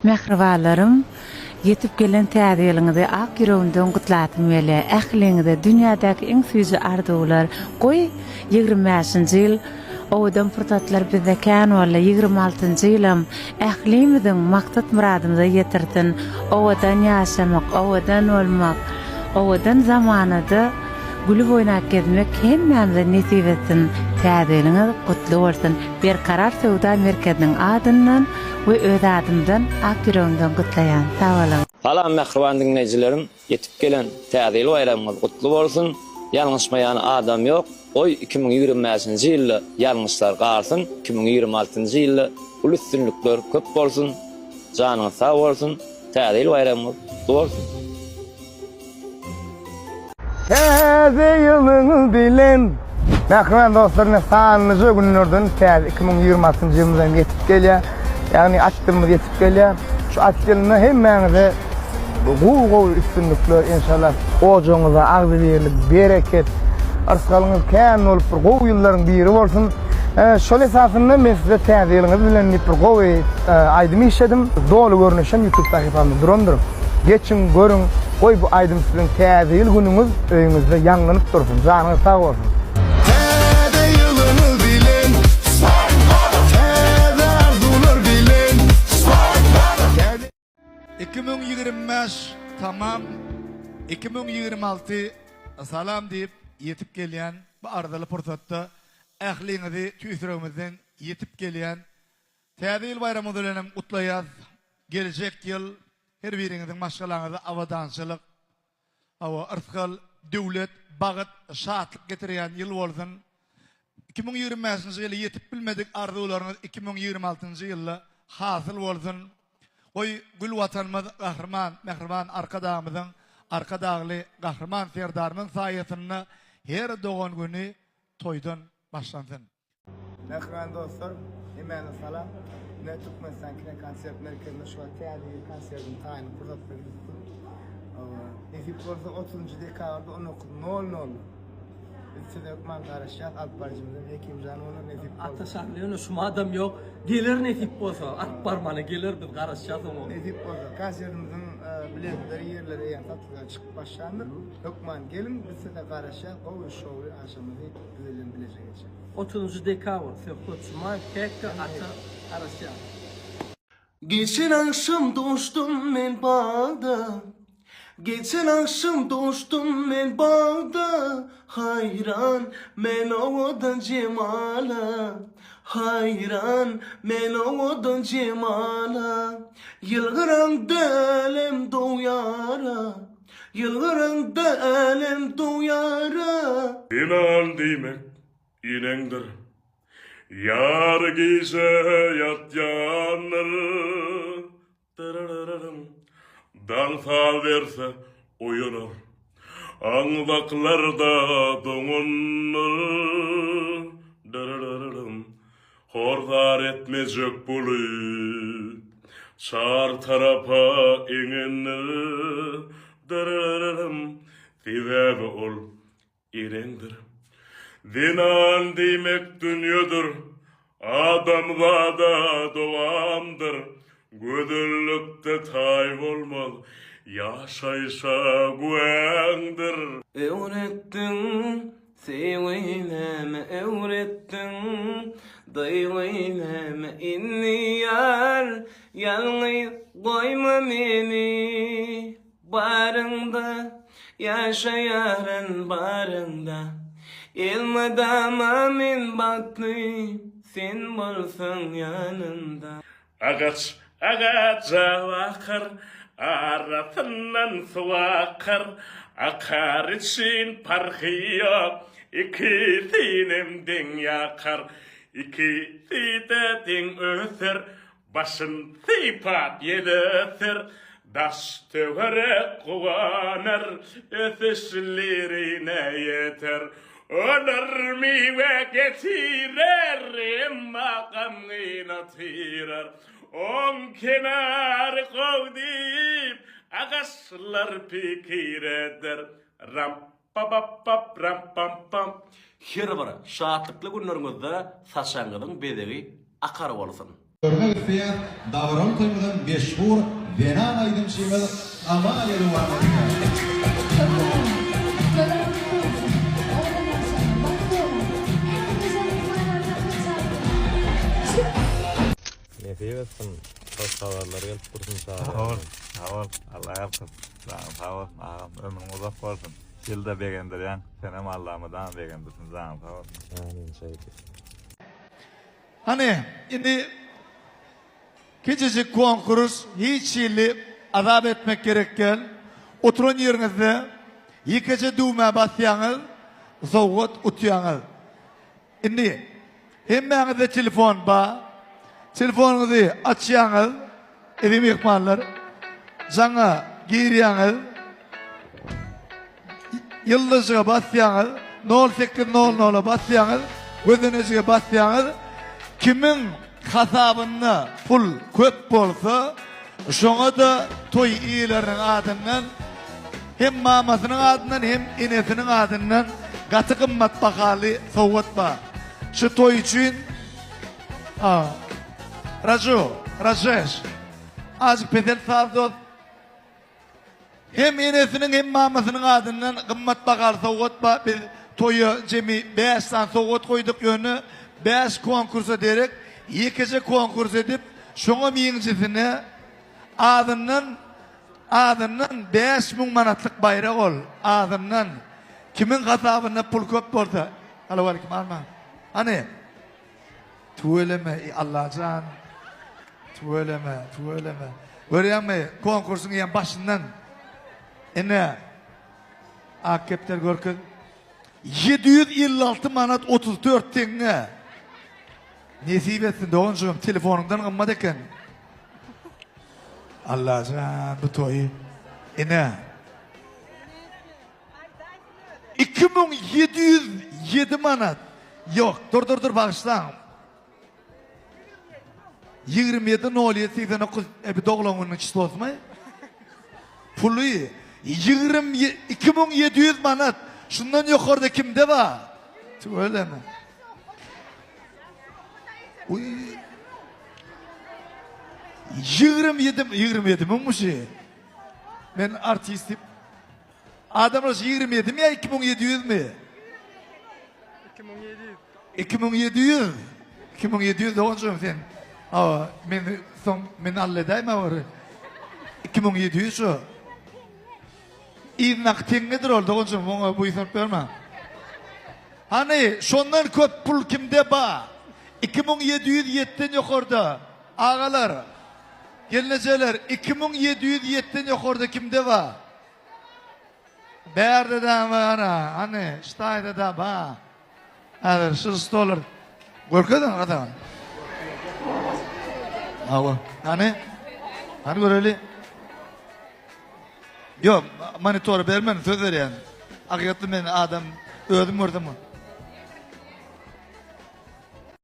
Mehribalarım, yetip gelen täze ak yüreğimden gutlatym bele. Ähliňizde dünýädäki iň süýji arzuwlar goý 25-nji ýyl owadan fırsatlar bizde kän bolla 26-njy ýylym ählimiziň maksat muradymyza ýetirsin. Owadan ýaşamak, owadan bolmak, owadan zamanada gülüp oýnap gezmek hemmämize nesip etsin. Täzeliňiz gutly bolsun. Bir karar Sowda merkeziniň adyndan we öz adymdan ak yüreğimden gutlaýan. Sag bolun. Salam mehriban dinleýijilerim, yetip gelen täzeli bayramyňyz gutly bolsun. Ýalňyşmaýan adam ýok. Oy 2025-nji ýylda ýalňyşlar garsyn, 2026-njy ýylda ulutsunluklar köp bolsun. Janyňyz sag bolsun. Täzeli bayramyňyz gutly bolsun. Täze ýylyňyz bilen Mehriban dostlaryň sanlyjy günlerden 2026-njy ýyldan ýetip gelýär. Ýagny açdymyz ýetip gelýär. Şu açdylyny hemmäňize gowy üstünlükler inşallah ojaňyza agzy berilip bereket arskalyňyz kän bolup bir gowy ýyllaryň biri bolsun. Şol esasynda men size täze ýylyňyz bilen bir gowy aýdym işledim. Dolu görnüşem YouTube sayfamda durandyr. Geçin görün, goý bu aýdym siziň täze ýyl günüňiz öýüňizde ýanlanyp dursun. Janyňyz sag bolsun. 2025 tamam 2026 salam deyip yetip gelýän bu ardaly pursatda ähliňizi tüýsüregimizden yetip gelýän täze ýyl bayramy bilen gutlaýar. Gelecek ýyl her biriňiziň maşgalaňyza awadançylyk, arskal döwlet bagyt şatlyk getirýän ýyl bolsun. 2025-nji ýyly yetip bilmedik arzuwlaryňyz 2026-njy ýylda hasyl bolsun. Oy gül watanymyz gahrman, mehriban arkadağımyzyň arkadagly gahrman serdarymyň saýatyny her dogan güni toýdan başlansyn. Mehriban dostlar, hemmäňize salam. Ne Türkmenistan kine konsert merkezinde şu täze konsertin taýyny pursat berdi. Nesip bolsa 30-njy dekabrda 19:00 Üstüde okman karışacak, alt barcımızın hekim canı olur nesip olsun. Ata şahlıyonu şu adam yok, gelir nesip olsa, alt parmağına gelir biz karışacağız onu. Nesip olsa, konsertimizin biletleri yerlere yan tatlıdan çıkıp başlandır. Okman gelin, biz de karışacak, o şovu aşamızı güzelin bilecek geçecek. 30. dekabr, Fekutçuma, Kekka, ata karışacak. Geçen akşam dostum men bağda, geçen akşam dostum men bağda, hayran men odan cemala, hayran men odan cemala, yılgıranda elem doyara, yılgıranda elem doyara. İnan demek inendir, yar giyse yat yanır, dal sal verse uyunur, anlaklarda doğunur, horzar etmezcek bulut, çar tarafa inenir, sebäbi ol irendir. Dinan demek dünýädir, adamda da dowamdyr. Gödüllükde tay bolmaz, yaşaysa güweňdir. Öwretdiň, seweýleme öwretdiň, daýleýleme inni ýar, ýalňyz goýma meni. Barynda ýaşaýaryn barynda, elmadama men batly, sen bolsaň ýanynda. Agaca vakar, arasından su akar, akar için parkı yok, ikisinden yakar, ikisi de din öter, başın sipat yedir, daş tövere kuvanar, ötüşlerine yeter. Onur mive getirer, makamına tirer. On kenar kovdip, ağaçlar pikir eder. Ram pa pa pa ram pam pam. Her bir şahatlıklı günlerinizde saçağınızın bedeli akar olsun. Görmek isteyen davran koymadan meşhur Venan aydımçımız Amal Eruvan'a Nefes etsin. Çok haberler gelip dursun sağ ol. Sağ ol. Allah yapsın. Sağ ol. Ağam ömrün uzak olsun. Yılda beğendiren, senem Allah'ımdan beğendirsin. Sağ ol. Amin şeydi. Hani şimdi küçücük konkurs hiç yıllı azap etmek gerekken oturun yerinizde yıkıcı düğme basyanız, soğut utuyanız. Şimdi hemen de telefon var. Telefonunuzu açyanız, edim ihmallar, sana giriyanız, yıldızıga basyanız, 0800'a basyanız, gözünüzüge basyanız, kimin hasabında pul köp bolsa, şoňa da toy iyilerinin adından, hem mamasının adından hem inesinin adından gatı kımmat bakalı soğutma. Şu toy için, Rajesh, azıcık pedel sağdı. Hem inesinin hem mamasının adından kımmat bakalı soğutma. Biz toyu cemi 5 tane soğut koyduk yönü. 5 konkurs ederek, 2. konkurs edip, şoňa birincisini adından 5.000 manatlık bayrak ol. Adından. Kimin hasabında pul köp bolsa. Aleyküm alma. Hani? Tuğeleme Allah can. Tuğeleme. Görüyor musun? Konkursun yan başından. Ne? Akepler görkün. 756 manat 34 tenge. Nesip etsin doğuncuğum telefonundan kımmadı eken. Allah can bu toyu. Ne? 2707 manat. Yok dur bağışlan. 27.07.89 bir doğulanının çiğsi olsun mu? Pulu 2700 manat. Şundan yukarıda kimde var? Öyle mi? Uy. 27 mi? Ben artistim. Adamlar 27 mi ya 2700 mi? 2700. 2700 de onca sen. Ben halledeyim ama 2700 şu. İnaktin nedir oldu onca bu insan verme. Hani şundan köp pul kimde ba? 2707'den yukarıda. Ağalar. Gelineceler 2707'den yukarıda kimde var? Berde de var hani ştayda da ba. Hadi $100. Korkadın adam. Hava. Hani böyle. Yok, monitör vermen söz ver yani. Hakikaten ben adam öldüm orada mı?